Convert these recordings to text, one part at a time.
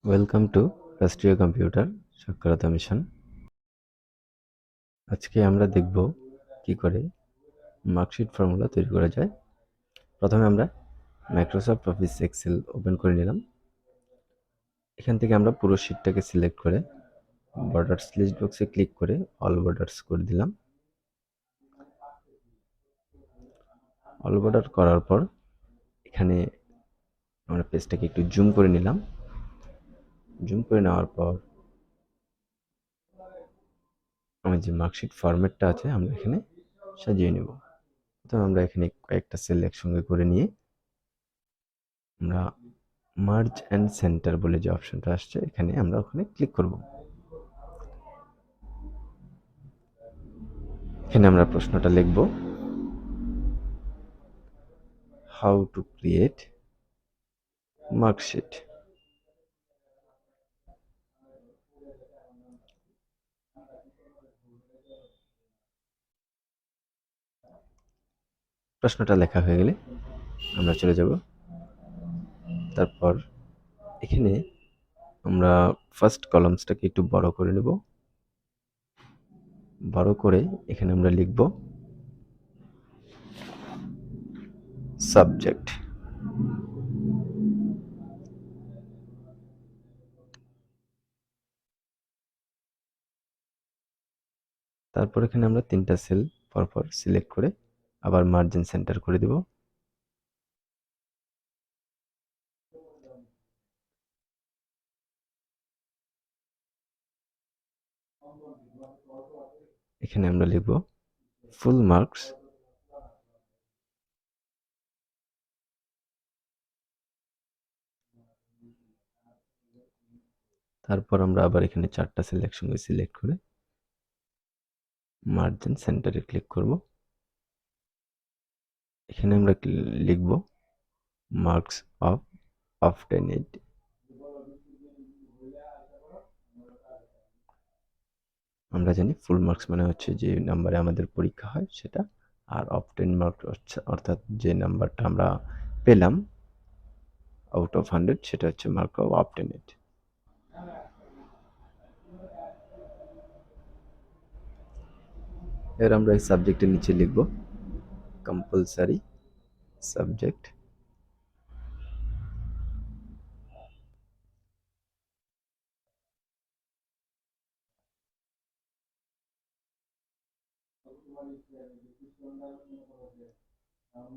Welcome to রাষ্ট্রীয় computer সাক্ষরতা mission. আজকে আমরা দেখব কি করে মার্কশিট ফর্মুলা তৈরি করা যায়। প্রথমে আমরা মাইক্রোসফট অফিস এক্সেল ওপেন করে নিলাম। এখান থেকে আমরা পুরো শিটটাকে সিলেক্ট করে বর্ডার্স লিস্ট বক্সে ক্লিক করে অল বর্ডার্স করে দিলাম। অল বর্ডার করার পর এখানে আমরা পেজটাকে একটু জুম করে নিলাম। জুম করে নেওয়ার পর আমার যে মার্কশিট ফরম্যাটটা আছে আমরা এখানে সাজিয়ে নেব। প্রথমে আমরা এখানে কয়েকটা সেল একসঙ্গে করে নিয়ে আমরা মার্জ অ্যান্ড সেন্টার বলে যে অপশনটা আসছে এখানে আমরা ওখানে ক্লিক করব। এখানে আমরা প্রশ্নটা লিখব, হাউ টু ক্রিয়েট মার্কশিট। প্রশ্নটা লেখা হয়ে গেলে আমরা চলে যাব। তারপর এখানে আমরা ফার্স্ট কলামসটাকে একটু বড় করে নেব। বড় করে এখানে আমরা লিখব সাবজেক্ট। তারপর এখানে আমরা 3টা সেল পরপর সিলেক্ট করে আবার মার্জিন সেন্টার করে দেব। এখানে আমরা লিখব ফুল মার্কস। তারপর আমরা আবার এখানে 4টা সেল একসঙ্গে সিলেক্ট করে মার্জিন সেন্টারে ক্লিক করব। এখানে আমরা লিখব মার্কস অফ অবটেইনড। আমরা জানি ফুল মার্কস মানে হচ্ছে যে নাম্বারে আমাদের পরীক্ষা হয় সেটা, আর অবটেইন মার্কস অর্থাৎ যে নাম্বারটা আমরা পেলাম আউট অফ 100 সেটা হচ্ছে মার্ক অফ অবটেইনড। এর আমরা এই সাবজেক্টের নিচে লিখব কম্পালসারি সাবজেক্ট।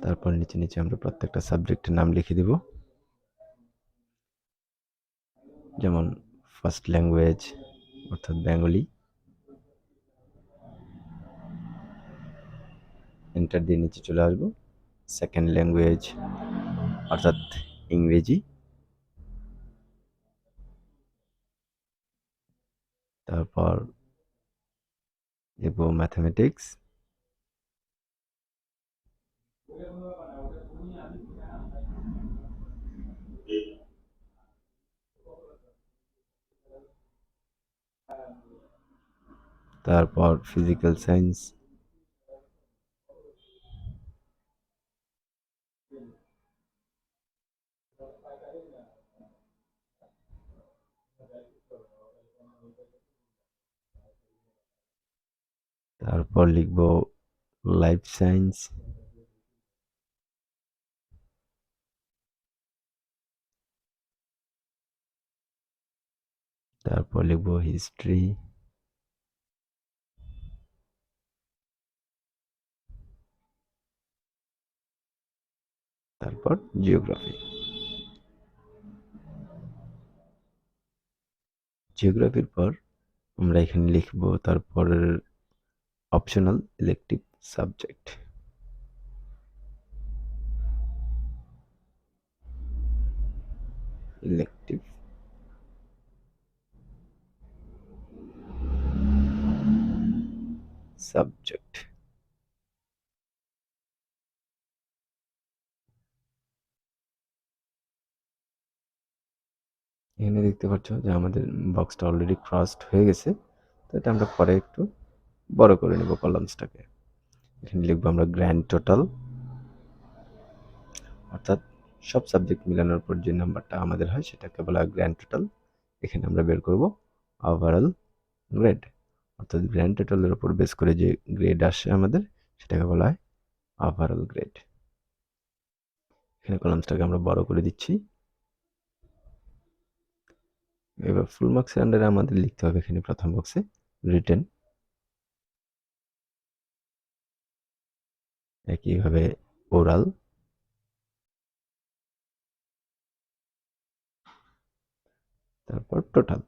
তারপর নিচে নিচে আমরা প্রত্যেকটা সাবজেক্টের নাম লিখে দেব, যেমন ফার্স্ট ল্যাঙ্গুয়েজ অর্থাৎ বেঙ্গলি, এন্টার দিয়ে নিচে চলে আসব। সেকেন্ড ল্যাঙ্গুয়েজ অর্থাৎ ইংরেজি, তারপর লিখব ম্যাথামেটিক্স, তারপর ফিজিক্যাল সায়েন্স, তারপর লিখব লাইফ সায়েন্স, তারপর লিখব হিস্ট্রি, তারপর জিওগ্রাফি। জিওগ্রাফির পর আমরা এখানে লিখব তারপর optional elective subject. Elective subject. এখানে দেখতে পাচ্ছ যে আমাদের বক্সটা অলরেডি ক্রসড হয়ে গেছে, তো এটা আমরা পরে একটু বড় করে নেব কলামসটাকে। এখানে লিখবো আমরা গ্র্যান্ড টোটাল, অর্থাৎ সব সাবজেক্ট মিলানোর পর যে নাম্বারটা আমাদের হয় সেটাকে বলা হয় গ্র্যান্ড টোটাল। এখানে আমরা বের করব ওভারঅল গ্রেড, অর্থাৎ গ্র্যান্ড টোটালের উপর বেস করে যে গ্রেড আসে আমাদের সেটাকে বলা হয় ওভারঅল গ্রেড। এখানে কলামসটাকে আমরা বড় করে দিচ্ছি। এবার ফুল মার্কসের আন্ডারে আমাদের লিখতে হবে এখানে প্রথম বক্সে রিটেন, একইভাবে ওরাল, তারপর টোটাল।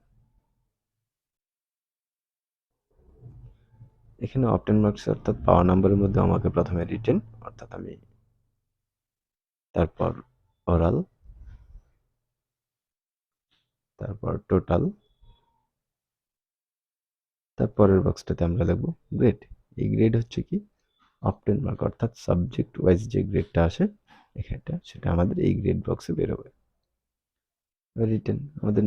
এখানে অবটেন মার্কস অর্থাৎ পাওয়া নাম্বারের মধ্যে আমাকে প্রথমে রিটেন অর্থাৎ আমি, তারপর ওরাল, তারপর টোটাল, তারপরের বক্সটাতে আমরা লিখব গ্রেড। এই গ্রেড হচ্ছে কি অবটেন মার্ক অর্থাৎ সাবজেক্ট ওয়াইজ যে গ্রেডটা আসে এখানটা সেটা আমাদের এই গ্রেড বক্সে বেরোবে। রিটেন আমাদের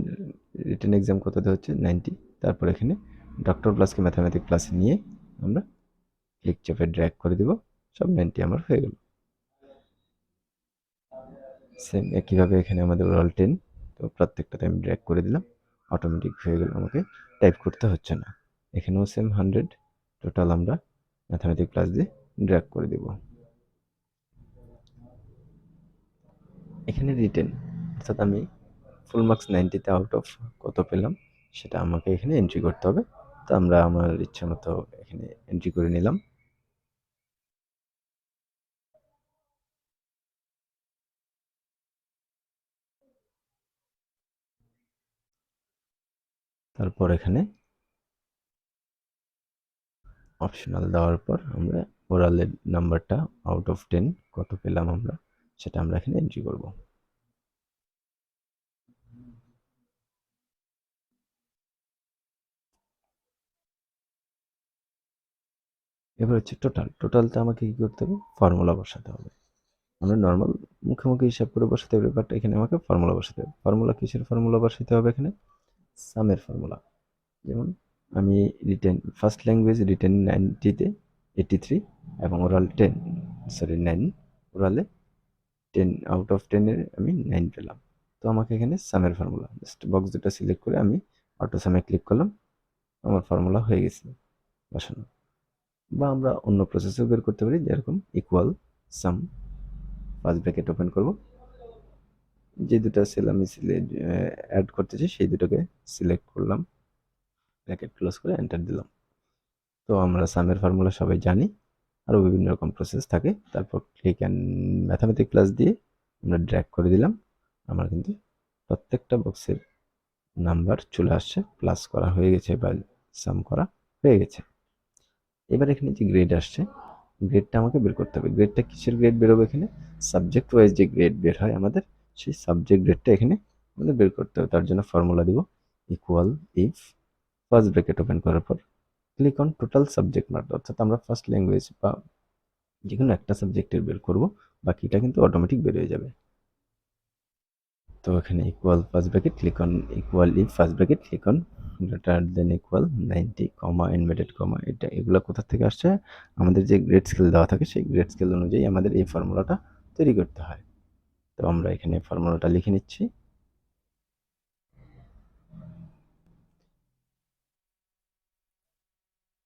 রিটেন এক্সাম কততে হচ্ছে 90। তারপর এখানে ডক্টর প্লাসকে ম্যাথামেটিক প্লাসে নিয়ে আমরা ক্লিক চেপে ড্র্যাগ করে দিব, সব 90 আমার হয়ে গেল। সেম একইভাবে এখানে আমাদের ওরাল 10, তো প্রত্যেকটাতে আমি ড্র্যাগ করে দিলাম, অটোমেটিক হয়ে গেল, আমাকে টাইপ করতে হচ্ছে না। এখানেও সেম 100, টোটাল আমরা ম্যাথামেটিক প্লাস দিয়ে ড্র্যাগ করে দিব। এখানে রিটেন অর্থাৎ আমি ফুল মার্কস 90তে আউট অফ কত পেলাম সেটা আমাকে এখানে এন্ট্রি করতে হবে। তো আমরা আমার ইচ্ছা মতো এখানে এন্ট্রি করে নিলাম। তারপর এখানে অপশনাল দেওয়ার পর আমরা ওরালের নাম্বারটা আউট অফ 10 কত পেলাম আমরা সেটা আমরা এখানে এন্ট্রি করব। এবার হচ্ছে টোটাল। টোটালটা আমাকে কি করতে হবে, ফর্মুলা বসাতে হবে। আমরা নর্মাল মুখে মুখে হিসাব করে বসাতে হবে, বাট এখানে আমাকে ফর্মুলা বসাতে হবে। ফর্মুলা কিসের ফর্মুলা বসাতে হবে, এখানে সামের ফর্মুলা। যেমন আমি রিটেন ফার্স্ট ল্যাঙ্গুয়েজ রিটেন 90তে 83 এবং ওরাল 10, সরি 9, ওরালে 10 আউট অফ 10 এর আমি 9 পেলাম। তো আমাকে এখানে সামের ফর্মুলা জাস্ট বক্স দুটো সিলেক্ট করে আমি অটো সামে ক্লিক করলাম, আমার ফর্মুলা হয়ে গেছে বসানো। বা আমরা অন্য প্রসেসও বের করতে পারি, যেরকম equal sum, first bracket open করব, যে দুটো সেল আমি অ্যাড করতে চাই সেই দুটোকে সিলেক্ট করলাম, ব্র্যাকেট ক্লোজ করে এন্টার দিলাম। তো আমরা সামের ফর্মুলা সবাই জানি, আরও বিভিন্ন রকম প্রসেস থাকে। তারপর ক্লিক অ্যান্ড ম্যাথামেটিক প্লাস দিয়ে আমরা ড্র্যাগ করে দিলাম, আমার কিন্তু প্রত্যেকটা বক্সের নাম্বার চলে আসছে, প্লাস করা হয়ে গেছে বা সাম করা হয়ে গেছে। এবার এখানে যে গ্রেড আসছে গ্রেডটা আমাকে বের করতে হবে। গ্রেডটা কিসের গ্রেড বেরোবে, এখানে সাবজেক্ট ওয়াইজ যে গ্রেড বের হয় আমাদের সেই সাবজেক্ট গ্রেডটা এখানে আমাদের বের করতে হবে। তার জন্য ফর্মুলা দিব equal if first bracket open করার পর click on total subject mark, অর্থাৎ আমরা ফার্স্ট ল্যাঙ্গুয়েজ বা যে কোনো একটা সাবজেক্টের বের করব, বাকিটা কিন্তু অটোমেটিক বের হয়ে যাবে। তো এখানে equal first bracket click on equal if first bracket click on greater than equal 90 comma inverted কমা, এটা এগুলো কোথা থেকে আসছে, আমাদের যে গ্রেড স্কেল দেওয়া থাকে সেই গ্রেড স্কেল অনুযায়ী আমাদের এই ফর্মুলাটা তৈরি করতে হয়। তো আমরা এখানে ফর্মুলাটা লিখে নিচ্ছি।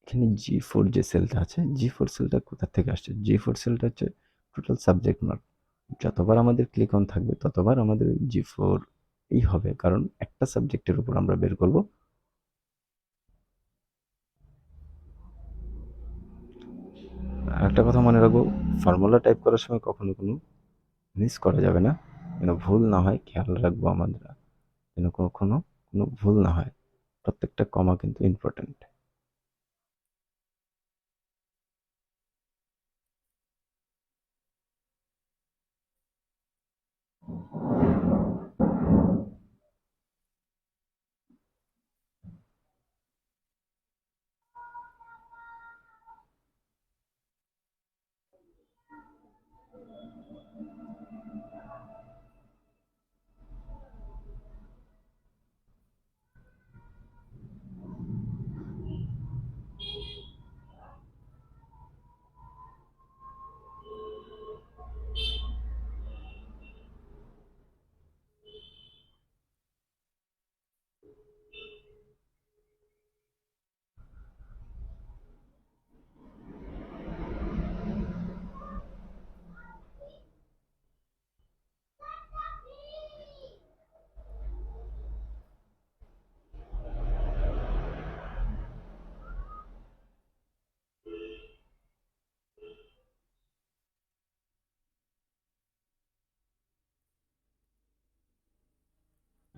এখানে G4 যে সেলটা আছে, G4 সেলটা কোথা থেকে আসছে, G4 সেলটা হচ্ছে টোটাল সাবজেক্ট মার্ক। যতবার আমাদের ক্লিক অন থাকবে ততবার আমাদের G4 এই হবে, কারণ একটা সাবজেক্টের উপর আমরা বের করব। একটা কথা মনে রাখবো, ফর্মুলা টাইপ করার সময় কখনো কোনো মিস করা যাবে না, যেন ভুল না হয় খেয়াল রাখবো আমরা, যেন কখনো কোনো ভুল না হয়। প্রত্যেকটা কমা কিন্তু ইম্পর্টেন্ট।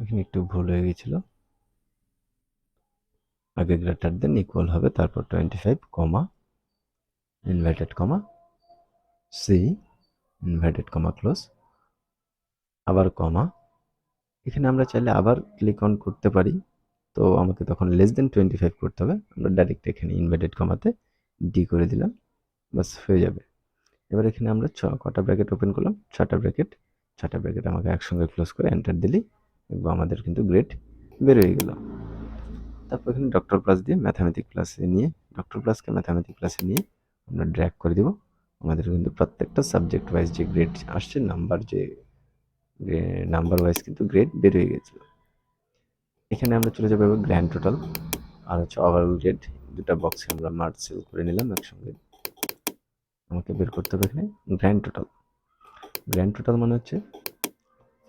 এখানে একটু ভুল হয়ে গেছিল, আগে গ্রেটার দেন ইকুয়াল হবে, তারপর 25 comma inverted comma C inverted comma close, আবার কমা। এখানে আমরা চাইলে আবার ক্লিক অন করতে পারি, তো আমাকে তখন লেস দেন 25 করতে হবে। আমরা ডাইরেক্ট এখানে ইনভার্টেড কমাতে ডি করে দিলাম, বাস হয়ে যাবে। এবার এখানে আমরা কটা ব্র্যাকেট ওপেন করলাম, 6টা ব্র্যাকেট। 6টা ব্র্যাকেট আমাকে একসঙ্গে ক্লোজ করে এন্টার দিলেই দেখবো আমাদের কিন্তু গ্রেড বের হয়ে গেল। তারপর এখানে ডক্টর প্লাস দিয়ে ম্যাথামেটিক প্লাসে নিয়ে, ডক্টর প্লাসকে ম্যাথামেটিক প্লাসে নিয়ে আমরা ড্র্যাগ করে দিব। আমাদের কিন্তু প্রত্যেকটা সাবজেক্ট ওয়াইজ যে গ্রেড আসছে, নাম্বার ওয়াইজ কিন্তু গ্রেড বের হয়ে গেছিল। এখানে আমরা চলে যাবো গ্র্যান্ড টোটাল আর হচ্ছে ওভারঅল গ্রেড, দুটা বক্সে আমরা মার্জ সেল করে নিলাম একসঙ্গে। আমাকে বের করতে হবে এখানে গ্র্যান্ড টোটাল। গ্র্যান্ড টোটাল মানে হচ্ছে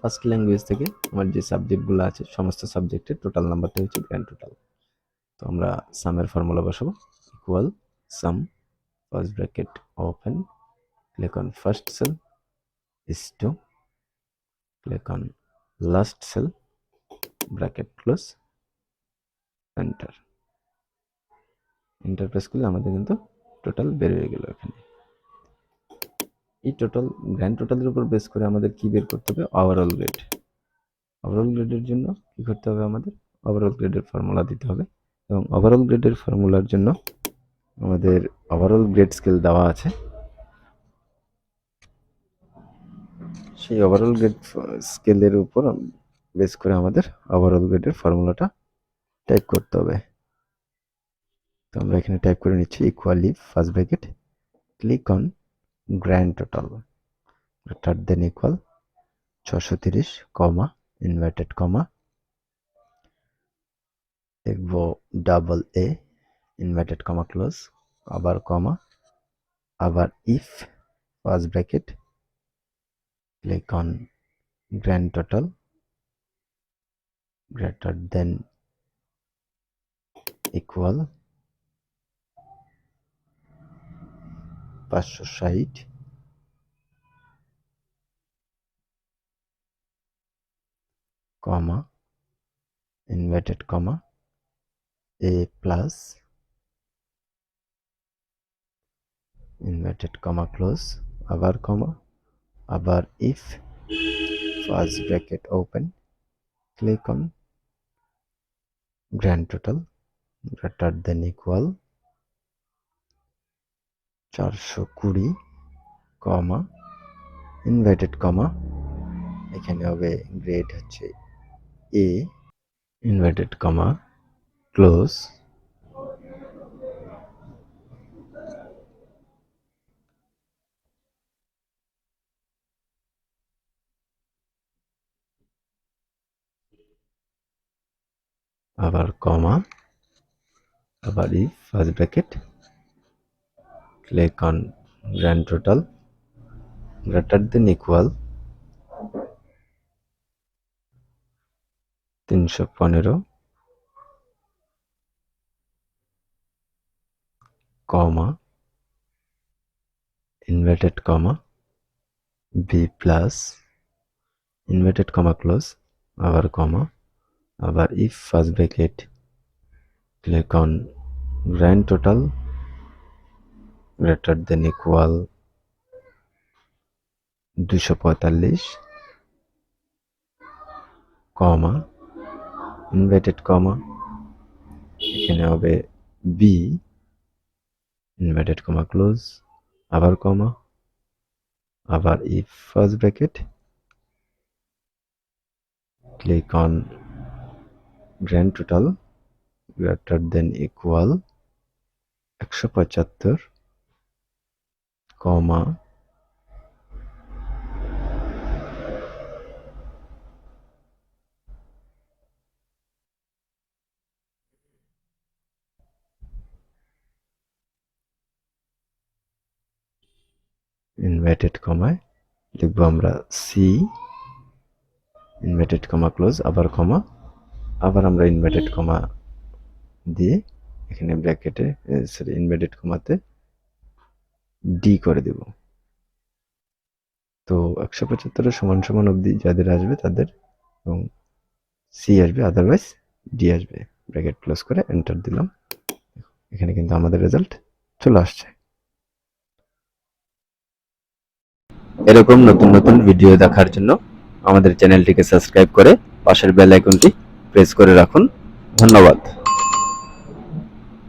ফার্স্ট ল্যাঙ্গুয়েজ থেকে আমার যে সাবজেক্টগুলো আছে সমস্ত সাবজেক্টের টোটাল নাম্বারটা হচ্ছে গ্র্যান্ড টোটাল। তো আমরা সামের ফর্মুলা বসাবো, equal sum first bracket open, click on first cell is to click on last cell bracket close enter, enter press করলে আমাদের কিন্তু টোটাল বের হয়ে গেল। এখানে এই টোটাল গ্র্যান্ড টোটালের উপর বেস করে আমাদের কি বের করতে হবে, ওভারঅল গ্রেড। ওভারঅল গ্রেডের জন্য কি করতে হবে, আমাদের ওভারঅল গ্রেডের ফর্মুলা দিতে হবে, এবং ওভারঅল গ্রেডের ফর্মুলার জন্য আমাদের ওভারঅল গ্রেড স্কেল দেওয়া আছে, সেই ওভারঅল গ্রেড স্কেলের উপর বেস করে আমাদের ওভারঅল গ্রেডের ফর্মুলাটা টাইপ করতে হবে। তো আমরা এখানে টাইপ করে নিচ্ছি equally first bracket click on grand total greater than equal 630 comma inverted comma, লিখবো double A inverted comma close, আবার কমা, আবার if first bracket click on grand total greater than equal 560 comma inverted comma A plus inverted comma close, আবার comma, আবার if first bracket open click on grand total greater than equal 420 comma inverted comma, এখানে হবে grade হচ্ছে এ inverted comma close, আবার comma, আবার if first bracket click on grand total greater than equal 315 comma inverted comma B plus inverted comma close, আবার comma, আবার if first bracket click on grand total greater than equal 245 comma inverted comma, এখানে হবে B inverted comma close, আবার comma, আবার if first bracket click on grand total greater than equal 175 comma inverted কমায় লিখবো আমরা C inverted comma close, আবার comma, আবার আমরা ইনভার্টেড কমা দিয়ে এখানে ব্র্যাকেটে সরি ইনভার্টেড কমাতে ডি করে দেব। তো 175 সমান সমান অবধি যাদের আসবে তাদের, এবং সি আসবে, আদারওয়াইজ ডি আসবে। ব্র্যাকেট ক্লোজ করে এন্টার দিলাম। এখানে কিন্তু আমাদের রেজাল্ট চলে আসছে। এরকম নতুন নতুন ভিডিও দেখার জন্য আমাদের চ্যানেলটিকে সাবস্ক্রাইব করে পাশের বেল আইকনটি প্রেস করে রাখুন। ধন্যবাদ।